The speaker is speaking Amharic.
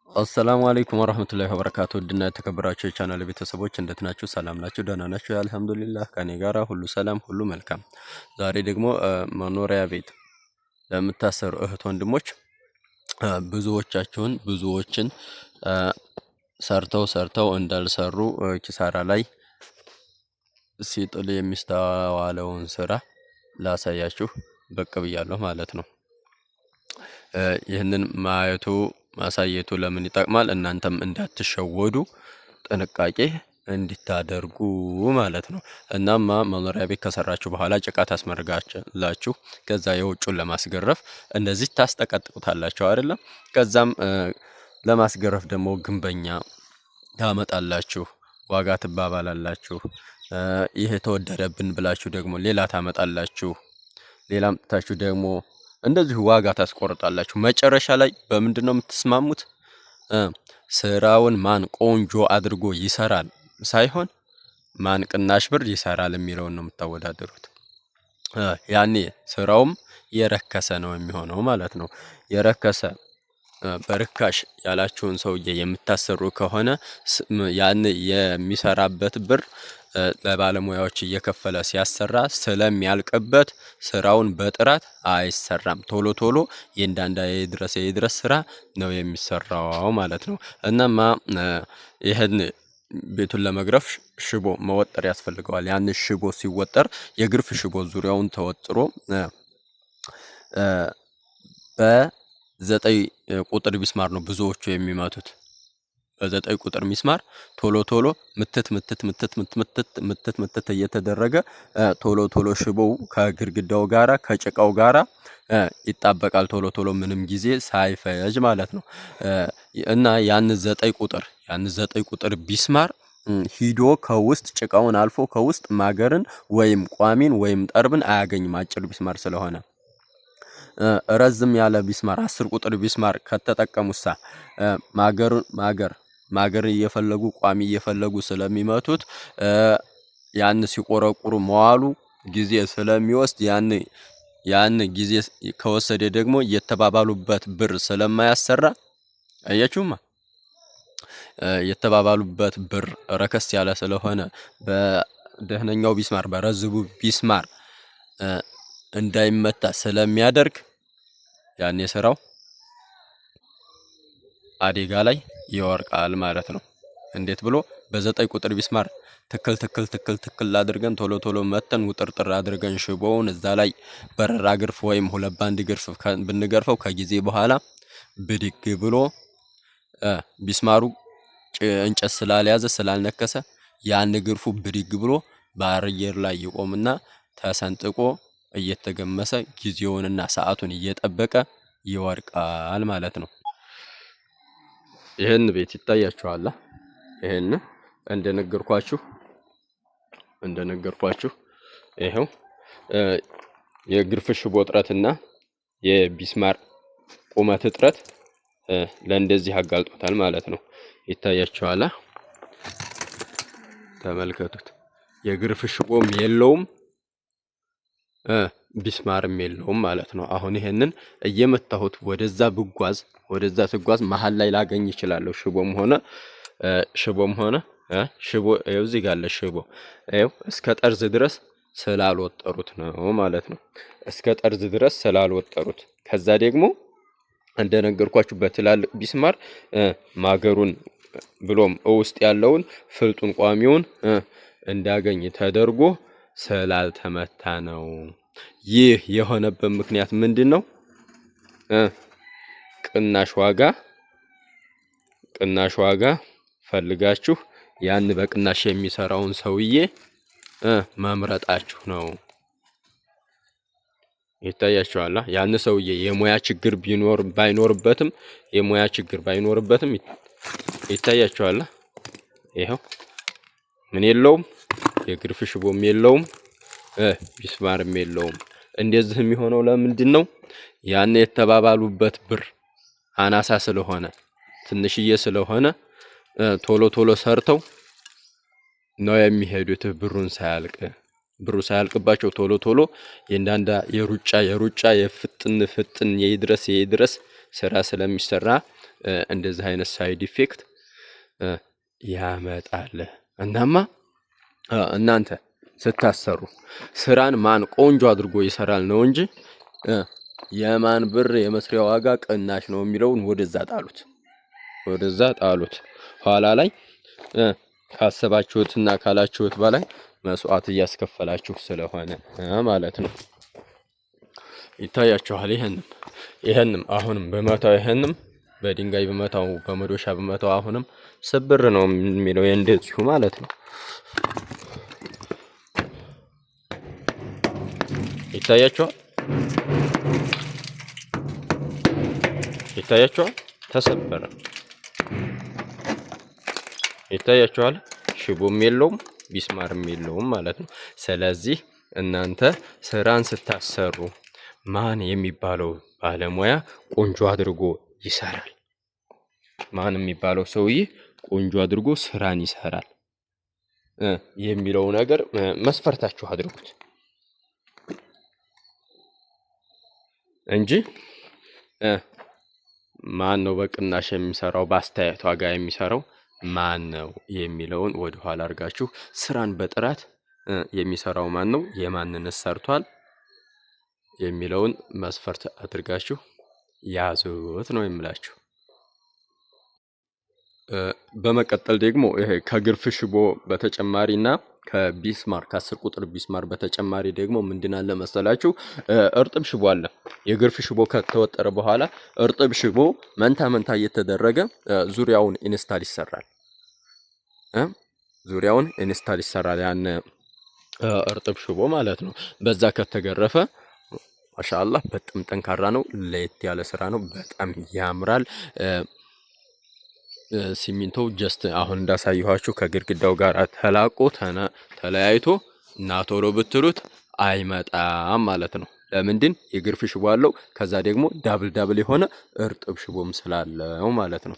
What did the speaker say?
አሰላሙ አለይኩም ወራህመቱላሂ ወበረካቱ። ውድና የተከበራችሁ የቻናል ቤተሰቦች እንዴት ናችሁ? ሰላም ናችሁ? ደህና ናችሁ? አልሐምዱሊላህ ከኔ ጋራ ሁሉ ሰላም፣ ሁሉ መልካም። ዛሬ ደግሞ መኖሪያ ቤት ለምታሰሩ እህት ወንድሞች ብዙዎችን ሰርተው እንዳልሰሩ ኪሳራ ላይ ሲጥል የሚስተዋለውን ስራ ላሳያችሁ ብቅ ብያለሁ ማለት ነው። ይህንን ማሳየቱ ለምን ይጠቅማል? እናንተም እንዳትሸወዱ ጥንቃቄ እንድታደርጉ ማለት ነው። እናማ መኖሪያ ቤት ከሰራችሁ በኋላ ጭቃ ታስመርጋላችሁ። ከዛ የውጩን ለማስገረፍ እንደዚህ ታስጠቀጥቁታላችሁ አይደለም? ከዛም ለማስገረፍ ደግሞ ግንበኛ ታመጣላችሁ፣ ዋጋ ትባባላላችሁ። ይሄ ተወደደብን ብላችሁ ደግሞ ሌላ ታመጣላችሁ። ሌላም ታችሁ ደግሞ እንደዚህ ዋጋ ታስቆርጣላችሁ። መጨረሻ ላይ በምንድነው የምትስማሙት? ስራውን ማን ቆንጆ አድርጎ ይሰራል ሳይሆን ማን ቅናሽ ብር ይሰራል የሚለውን ነው የምታወዳደሩት። ያኔ ስራውም የረከሰ ነው የሚሆነው ማለት ነው። የረከሰ በርካሽ ያላችሁን ሰውዬ የምታሰሩ ከሆነ ያን የሚሰራበት ብር ለባለሙያዎች እየከፈለ ሲያሰራ ስለሚያልቅበት ስራውን በጥራት አይሰራም። ቶሎ የድረስ ስራ ነው የሚሰራው ማለት ነው። እናማ ይሄን ቤቱን ለመግረፍ ሽቦ መወጠር ያስፈልገዋል። ያን ሽቦ ሲወጠር የግርፍ ሽቦ ዙሪያውን ተወጥሮ በ9 ቁጥር ቢስማር ነው ብዙዎቹ የሚመቱት። በ9 ቁጥር ሚስማር ቶሎ ምትት እየተደረገ ቶሎ ሽቦው ከግድግዳው ጋራ ከጭቃው ጋራ ይጣበቃል። ቶሎ ምንም ጊዜ ሳይፈጅ ማለት ነው። እና ያን 9 ቁጥር ቢስማር ሂዶ ከውስጥ ጭቃውን አልፎ ከውስጥ ማገርን ወይም ቋሚን ወይም ጠርብን አያገኝም። አጭር ቢስማር ስለሆነ ረዝም ያለ ቢስማር 10 ቁጥር ቢስማር ከተጠቀሙሳ ማገር እየፈለጉ ቋሚ እየፈለጉ ስለሚመቱት ያን ሲቆረቁሩ መዋሉ ጊዜ ስለሚወስድ ያን ጊዜ ከወሰደ ደግሞ የተባባሉበት ብር ስለማያሰራ አያችሁማ። የተባባሉበት ብር ረከስ ያለ ስለሆነ በደህነኛው ቢስማር በረዝቡ ቢስማር እንዳይመታ ስለሚያደርግ ያኔ ስራው አደጋ ላይ ይወርቃል ማለት ነው። እንዴት ብሎ በ9 ቁጥር ቢስማር ትክል አድርገን ቶሎ መተን ውጥርጥር አድርገን ሽቦውን እዛ ላይ በረራ ግርፍ ወይም ሁለት ባንድ ግርፍ ብንገርፈው ከጊዜ በኋላ ብድግ ብሎ ቢስማሩ እንጨት ስላልያዘ ስላልነከሰ ያን ግርፉ ብድግ ብሎ በአየር ላይ ይቆምና ተሰንጥቆ እየተገመሰ ጊዜውንና ሰዓቱን እየጠበቀ ይወርቃል ማለት ነው። ይሄን ቤት ይታያችኋል። ይሄን እንደነገርኳችሁ ይሄው የግርፍ ሽቦ እጥረትና የቢስማር ቁመት እጥረት ለእንደዚህ አጋልጦታል ማለት ነው። ይታያችኋል። ተመልከቱት። የግርፍ ሽቦም የለውም ቢስማርም የለውም ማለት ነው። አሁን ይሄንን እየመታሁት ወደዛ ስጓዝ መሃል ላይ ላገኝ ይችላልው። ሽቦም ሆነ ሽቦ ይኸው እዚህ ጋር አለ። ሽቦ ይኸው እስከ ጠርዝ ድረስ ስላልወጠሩት ነው ማለት ነው። እስከ ጠርዝ ድረስ ስላልወጠሩት ከዛ ደግሞ እንደነገርኳችሁ በትላልቅ ቢስማር ማገሩን ብሎም ውስጥ ያለውን ፍልጡን ቋሚውን እንዳገኝ ተደርጎ ስላልተመታ ነው። ይህ የሆነበት ምክንያት ምንድነው? ቅናሽ ዋጋ ፈልጋችሁ ያን በቅናሽ የሚሰራውን ሰውዬ መምረጣችሁ ነው። ይታያችኋል። ያን ሰውዬ የሙያ ችግር ባይኖርበትም ይታያችኋል። ይሄው ምን የለውም፣ የግርፍ ሽቦም የለውም፣ ቢስማርም የለውም። እንደዚህ የሚሆነው ለምንድን ነው? ያን የተባባሉበት ብር አናሳ ስለሆነ ትንሽዬ ስለሆነ ቶሎ ሰርተው ነው የሚሄዱት። ብሩ ሳያልቅባቸው ቶሎ የሩጫ የፍጥን የይድረስ ስራ ስለሚሰራ እንደዚህ አይነት ሳይድ ኢፌክት ያመጣል። እናማ እናንተ ስታሰሩ ስራን ማን ቆንጆ አድርጎ ይሰራል ነው እንጂ የማን ብር የመስሪያ ዋጋ ቅናሽ ነው የሚለውን ወደዛ ጣሉት። ኋላ ላይ ካሰባችሁትና ካላችሁት በላይ መስዋዕት እያስከፈላችሁ ስለሆነ ማለት ነው። ይታያችኋል። ይሄንም አሁንም በመታው ይሄንም በድንጋይ በመታው በመዶሻ በመታው አሁንም ስብር ነው የሚለው እንደዚሁ ማለት ነው። ይታያችኋል። ተሰበረ። ይታያችኋል። ሽቦም የለውም ቢስማርም የለውም ማለት ነው። ስለዚህ እናንተ ስራን ስታሰሩ ማን የሚባለው ባለሙያ ቆንጆ አድርጎ ይሰራል? ማን የሚባለው ሰውዬ ቆንጆ አድርጎ ስራን ይሰራል የሚለው ነገር መስፈርታችሁ አድርጉት እንጂ ማን ነው በቅናሽ የሚሰራው በአስተያየት ዋጋ የሚሰራው ማን ነው የሚለውን ወደ ኋላ አድርጋችሁ ስራን በጥራት የሚሰራው ማን ነው የማንነት ሰርቷል የሚለውን መስፈርት አድርጋችሁ ያዙት ነው የምላችሁ። በመቀጠል ደግሞ ይሄ ከግርፍ ሽቦ በተጨማሪና ከቢስማር ከ10 ቁጥር ቢስማር በተጨማሪ ደግሞ ምንድን አለ መሰላችሁ? እርጥብ ሽቦ አለ። የግርፍ ሽቦ ከተወጠረ በኋላ እርጥብ ሽቦ መንታ እየተደረገ ዙሪያውን ኢንስታል ይሰራል። ያን እርጥብ ሽቦ ማለት ነው። በዛ ከተገረፈ ማሻአላህ በጣም ጠንካራ ነው። ለየት ያለ ስራ ነው። በጣም ያምራል። ሲሚንቶ ጀስት አሁን እንዳሳየኋችሁ ከግድግዳው ጋር ተላቆ ተለያይቶ እና ቶሎ ብትሉት አይመጣም ማለት ነው። ለምንድን የግርፍ ሽቦ አለው። ከዛ ደግሞ ዳብል የሆነ እርጥብ ሽቦም ስላለው ማለት ነው።